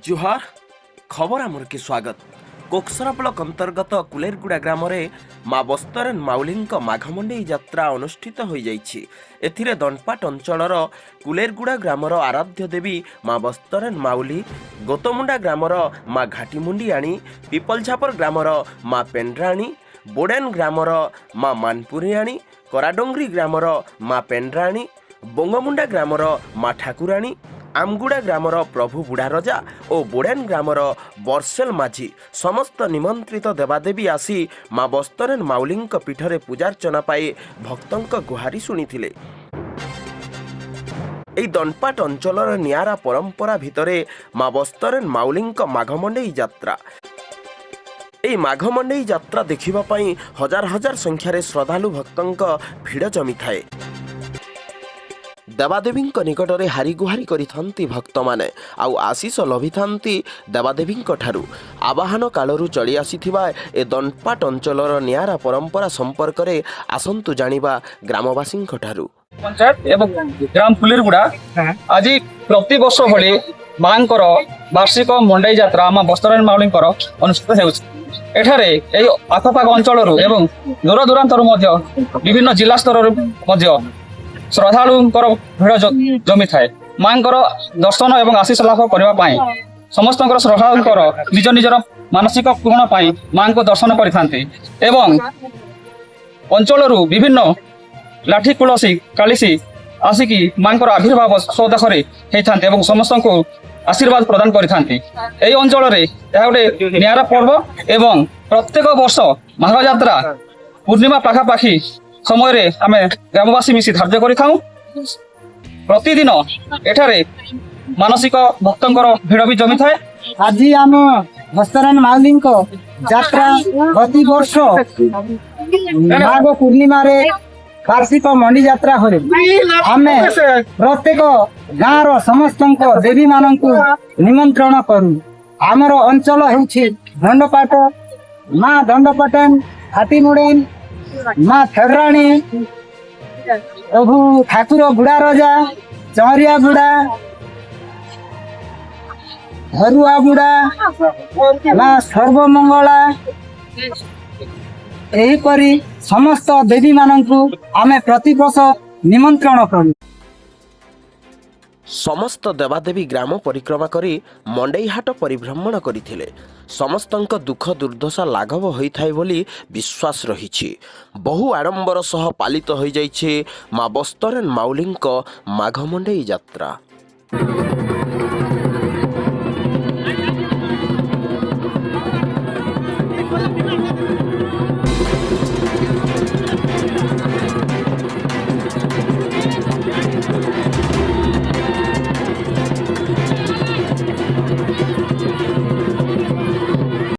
जुहार खबर आमर के स्वागत। कोकसरा ब्लॉक अंतर्गत कुलेरगुड़ा ग्राम में माँ बस्तरेन माउली माघमंडई यात्रा अनुष्ठित हो जाइछि। एथिरे दनपाट अंचलर कुलेरगुड़ा ग्रामर आराध्य देवी माँ बस्तरेन माउली, गोतमुंडा ग्रामर माँ घाटीमुंडियाणी, पिपलझापर ग्रामर माँ पेंड्राणी, बोडेन ग्रामर माँ मानपुरियाणी, कराडोंगरी ग्रामर माँ पेंड्राणी, बोंगमुंडा ग्रामर माँ ठाकुराणी, आमगुड़ा ग्रामर प्रभु बुढ़ा रजा और बोडेन ग्रामर बर्सेल माझी समस्त निमंत्रित देवादेवी आसी माँ बस्तरेन माउली पीठरे पूजार्चना पाई भक्तों गुहारी शुणिथिले। এই দনপাট অঞ্চলর নিয়ারা পরম্পরা ভিতরে মা বস্তরেন মাউলিঙ্ক মাঘমণ্ডেই যাত্রা। এই মাঘমণ্ডেই যাত্রা দেখিবা পাই হাজার হাজার সংখ্যারে শ্রদ্ধালু ভক্তଙ୍କ ভিড় জমিথায়ে। देवादेवीଙ୍କ निकटरे हारिगुहारी करिथांती भक्त माने आउ आशीष लभिथांती देवादेवीଙ୍କ ठारू। आवाहन कालरू चली आसीथिबा ए दनपाट अंचलर नियारा परंपरा संपर्क रे आसंतु जानिबा ग्रामवासीଙ୍କ ठारू। पंचायत एवं ग्राम कुलेरगुड़ा आज प्रति वर्ष भली मांकर वार्षिक मंडई यात्रा माँ बस्तरेन माउली अनुष्ठित होठारे आखपाख अंचल एवं दूर दूरांतर विभिन्न जिला स्तर श्रद्धालुंकर भिड़ जमी थाए। माँ दर्शन एवं आशीष लाभ करने समस्त श्रद्धालुंकर निज निजर मानसिक पूर्ण पाई माँ को दर्शन करते एवं अंचल विभिन्न लाठी कुलसी कालीसी आसिकी माँ आविर्भाव सौदाखरे होता है समस्त को आशीर्वाद प्रदान करते। अंचल गोटे नियारा पर्व एवं प्रत्येक वर्ष माघ यात्रा पूर्णिमा पाखापाखि समय आम ग्रामवासी मिसी धार्य कर प्रतिदिन एठारे मानसिक भक्तंकर भिड़ भी जमी थाए। आज आम बस्तरेन माउली यात्रा प्रति वर्ष माघ पूर्णिमा रे वार्षिक मंडी यात्रा हुए। आम प्रत्येक गाँव समस्त देवी मान निमंत्रण करूँ। आमर अंचल होछि दंडपाट माँ दंडपाटन, हाटीमुड़ेन, माँ फेडराणी, प्रभु ठाकुर बुढ़ा रजा, चहरिया बुढ़ा, हरुआ बुढ़ा, माँ सर्वमंगला एहीपरी समस्त देवी मानू आमे प्रतिवर्ष निमंत्रण करूँ। समस्त देवादेवी ग्राम परिक्रमा करी मंडई हाट परिभ्रमण करथिले। समस्तंक दुख दुर्दशा लाघव होइथाय बोली विश्वास रहिछि। बहु आडंबर सह पालित होई जाइछि माँ बस्तरेन माउलिंक माघमंडई यात्रा।